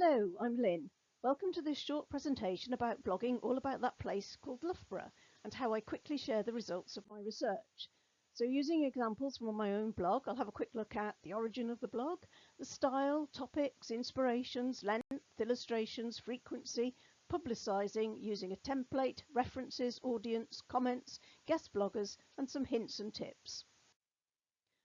Hello, I'm Lynn. Welcome to this short presentation about blogging all about that place called Loughborough and how I quickly share the results of my research. So using examples from my own blog, I'll have a quick look at the origin of the blog, the style, topics, inspirations, length, illustrations, frequency, publicising, using a template, references, audience, comments, guest bloggers and some hints and tips.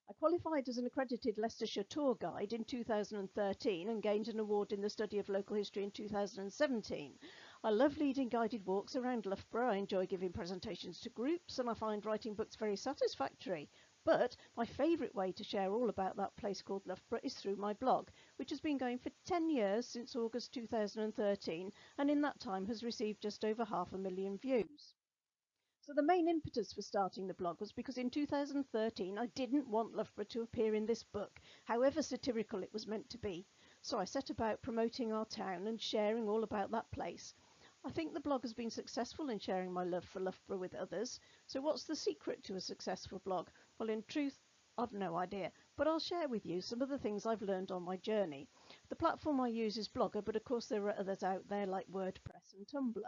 I qualified as an accredited Leicestershire tour guide in 2013 and gained an award in the study of local history in 2017. I love leading guided walks around Loughborough. I enjoy giving presentations to groups and I find writing books very satisfactory. But my favourite way to share all about that place called Loughborough is through my blog, which has been going for 10 years since August 2013 and in that time has received just over 500,000 views. So the main impetus for starting the blog was because in 2013 I didn't want Loughborough to appear in this book, however satirical it was meant to be. So I set about promoting our town and sharing all about that place. I think the blog has been successful in sharing my love for Loughborough with others. So what's the secret to a successful blog? Well, in truth, I've no idea, but I'll share with you some of the things I've learned on my journey. The platform I use is Blogger, but of course there are others out there like WordPress and Tumblr.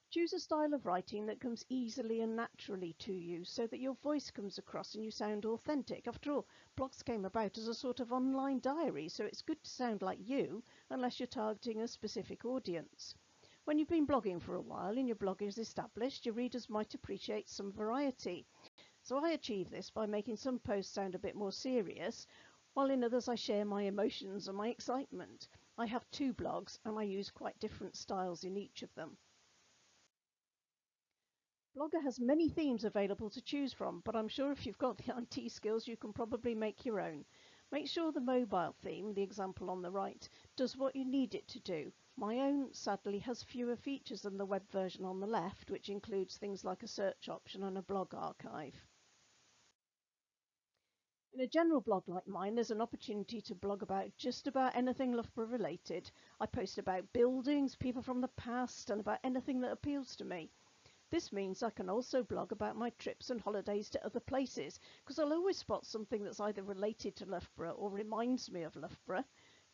Choose a style of writing that comes easily and naturally to you so that your voice comes across and you sound authentic. After all, blogs came about as a sort of online diary, so it's good to sound like you unless you're targeting a specific audience. When you've been blogging for a while and your blog is established, your readers might appreciate some variety. So I achieve this by making some posts sound a bit more serious, while in others I share my emotions and my excitement. I have two blogs and I use quite different styles in each of them. Blogger has many themes available to choose from, but I'm sure if you've got the IT skills you can probably make your own. Make sure the mobile theme, the example on the right, does what you need it to do. My own, sadly, has fewer features than the web version on the left, which includes things like a search option and a blog archive. In a general blog like mine, there's an opportunity to blog about just about anything Loughborough related. I post about buildings, people from the past, and about anything that appeals to me. This means I can also blog about my trips and holidays to other places, because I'll always spot something that's either related to Loughborough or reminds me of Loughborough.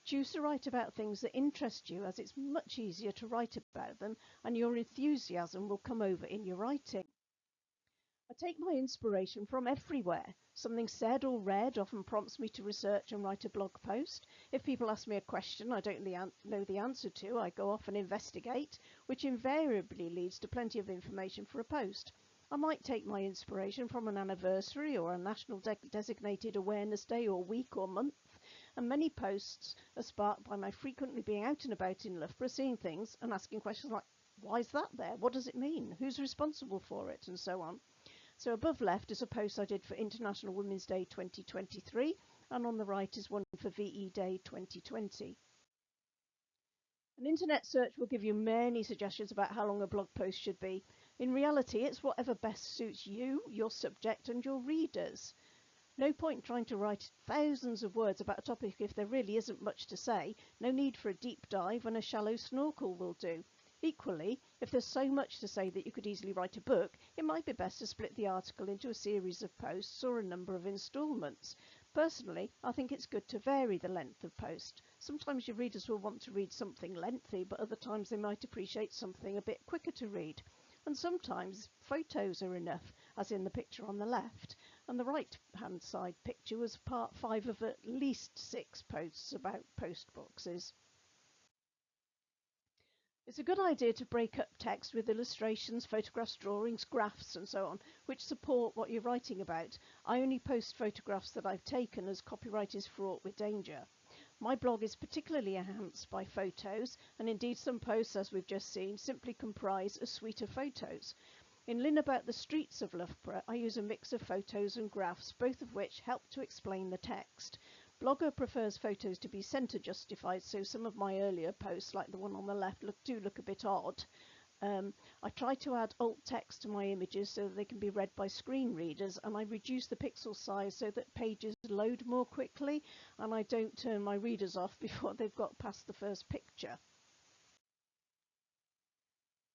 Choose to write about things that interest you, as it's much easier to write about them and your enthusiasm will come over in your writing. I take my inspiration from everywhere. Something said or read often prompts me to research and write a blog post. If people ask me a question I don't know the answer to, I go off and investigate, which invariably leads to plenty of information for a post. I might take my inspiration from an anniversary or a national designated awareness day or week or month, and many posts are sparked by my frequently being out and about in Loughborough, seeing things and asking questions like, why is that there? What does it mean? Who's responsible for it? And so on. So above left is a post I did for International Women's Day 2023 and on the right is one for VE Day 2020. An internet search will give you many suggestions about how long a blog post should be. In reality, it's whatever best suits you, your subject and your readers. No point trying to write thousands of words about a topic if there really isn't much to say. No need for a deep dive and a shallow snorkel will do. Equally, if there's so much to say that you could easily write a book, it might be best to split the article into a series of posts or a number of instalments. Personally, I think it's good to vary the length of post. Sometimes your readers will want to read something lengthy, but other times they might appreciate something a bit quicker to read. And sometimes photos are enough, as in the picture on the left. And the right-hand side picture was part 5 of at least 6 posts about post boxes. It's a good idea to break up text with illustrations, photographs, drawings, graphs and so on, which support what you're writing about. I only post photographs that I've taken, as copyright is fraught with danger. My blog is particularly enhanced by photos, and indeed some posts, as we've just seen, simply comprise a suite of photos. In Lynn About the Streets of Loughborough, I use a mix of photos and graphs, both of which help to explain the text. Blogger prefers photos to be centre justified, so some of my earlier posts, like the one on the left, do look a bit odd. I try to add alt text to my images so that they can be read by screen readers, and I reduce the pixel size so that pages load more quickly, and I don't turn my readers off before they've got past the first picture.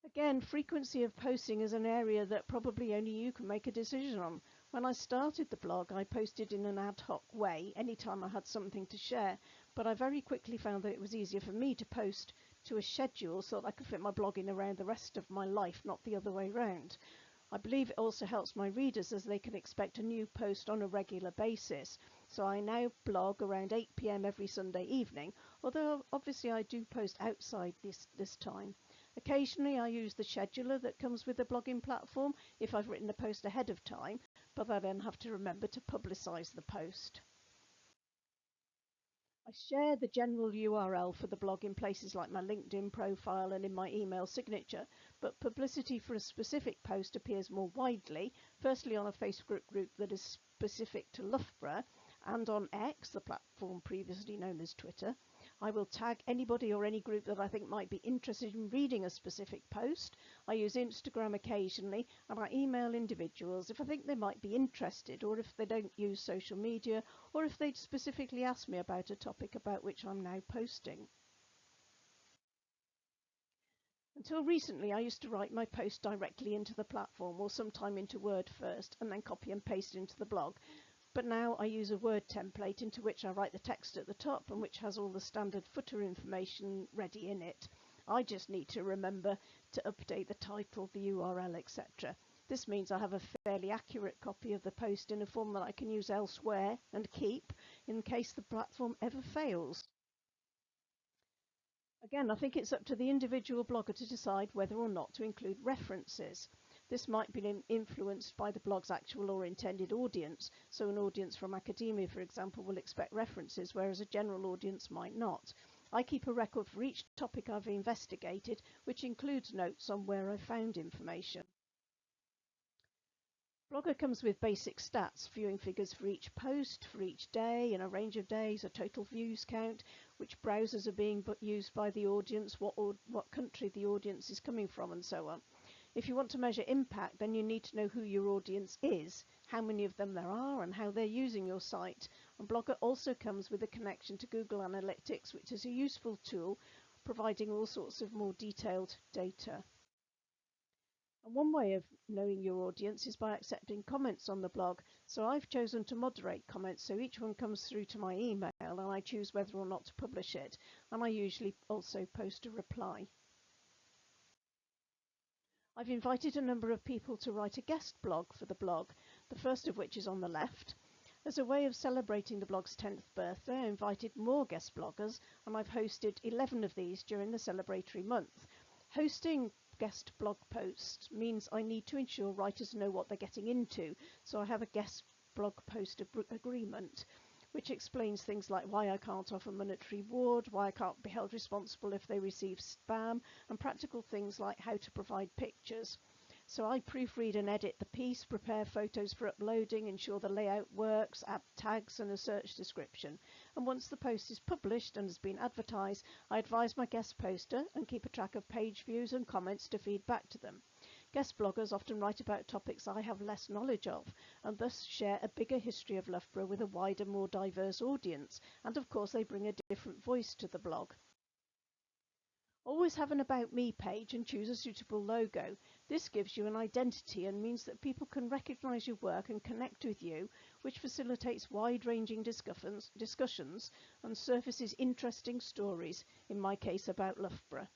Again, frequency of posting is an area that probably only you can make a decision on. When I started the blog, I posted in an ad hoc way anytime I had something to share, but I very quickly found that it was easier for me to post to a schedule so that I could fit my blogging around the rest of my life, not the other way round. I believe it also helps my readers as they can expect a new post on a regular basis. So I now blog around 8 p.m. every Sunday evening, although obviously I do post outside this time. Occasionally I use the scheduler that comes with the blogging platform if I've written a post ahead of time, but I then have to remember to publicise the post. I share the general URL for the blog in places like my LinkedIn profile and in my email signature, but publicity for a specific post appears more widely, firstly on a Facebook group that is specific to Loughborough, and on X, the platform previously known as Twitter. I will tag anybody or any group that I think might be interested in reading a specific post. I use Instagram occasionally, and I email individuals if I think they might be interested, or if they don't use social media, or if they'd specifically ask me about a topic about which I'm now posting. Until recently, I used to write my post directly into the platform, or sometime into Word first, and then copy and paste into the blog. But now I use a Word template into which I write the text at the top and which has all the standard footer information ready in it. I just need to remember to update the title, the URL, etc. This means I have a fairly accurate copy of the post in a form that I can use elsewhere and keep in case the platform ever fails. Again, I think it's up to the individual blogger to decide whether or not to include references. This might be influenced by the blog's actual or intended audience, so an audience from academia, for example, will expect references, whereas a general audience might not. I keep a record for each topic I've investigated, which includes notes on where I found information. Blogger comes with basic stats, viewing figures for each post, for each day, in a range of days, a total views count, which browsers are being used by the audience, what country the audience is coming from, and so on. If you want to measure impact, then you need to know who your audience is, how many of them there are, and how they're using your site. And Blogger also comes with a connection to Google Analytics, which is a useful tool, providing all sorts of more detailed data. And one way of knowing your audience is by accepting comments on the blog. So I've chosen to moderate comments, so each one comes through to my email and I choose whether or not to publish it. And I usually also post a reply. I've invited a number of people to write a guest blog for the blog, the first of which is on the left. As a way of celebrating the blog's 10th birthday, I invited more guest bloggers, and I've hosted 11 of these during the celebratory month. Hosting guest blog posts means I need to ensure writers know what they're getting into, so I have a guest blog post agreement, which explains things like why I can't offer monetary reward, why I can't be held responsible if they receive spam, and practical things like how to provide pictures. So I proofread and edit the piece, prepare photos for uploading, ensure the layout works, add tags and a search description. And once the post is published and has been advertised, I advise my guest poster and keep a track of page views and comments to feed back to them. Guest bloggers often write about topics I have less knowledge of, and thus share a bigger history of Loughborough with a wider, more diverse audience. And of course, they bring a different voice to the blog. Always have an About Me page and choose a suitable logo. This gives you an identity and means that people can recognise your work and connect with you, which facilitates wide-ranging discussions and surfaces interesting stories, in my case about Loughborough.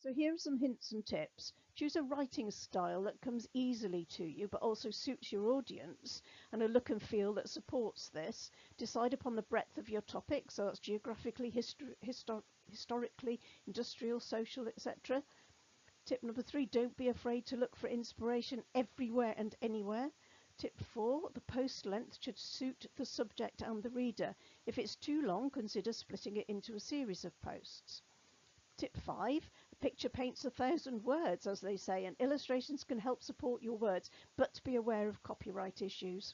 So here are some hints and tips. Choose a writing style that comes easily to you but also suits your audience, and a look and feel that supports this. Decide upon the breadth of your topic, so that's geographically, historically, industrial, social, etc. Tip number 3, don't be afraid to look for inspiration everywhere and anywhere. Tip 4, the post length should suit the subject and the reader. If it's too long, consider splitting it into a series of posts. Tip 5, a picture paints 1,000 words, as they say, and illustrations can help support your words, but be aware of copyright issues.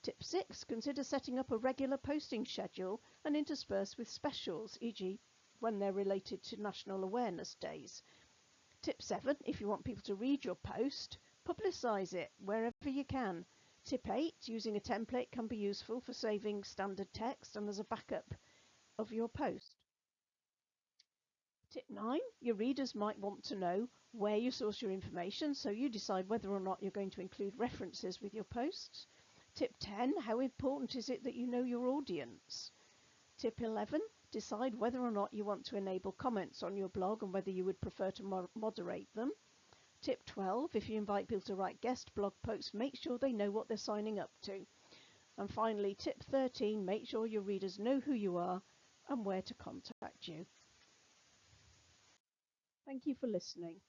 Tip 6, consider setting up a regular posting schedule and intersperse with specials, e.g. when they're related to National Awareness Days. Tip 7, if you want people to read your post, publicise it wherever you can. Tip 8, using a template can be useful for saving standard text and as a backup of your post. Tip 9, your readers might want to know where you source your information, so you decide whether or not you're going to include references with your posts. Tip 10, how important is it that you know your audience? Tip 11, decide whether or not you want to enable comments on your blog and whether you would prefer to moderate them. Tip 12, if you invite people to write guest blog posts, make sure they know what they're signing up to. And finally, tip 13, make sure your readers know who you are and where to contact you. Thank you for listening.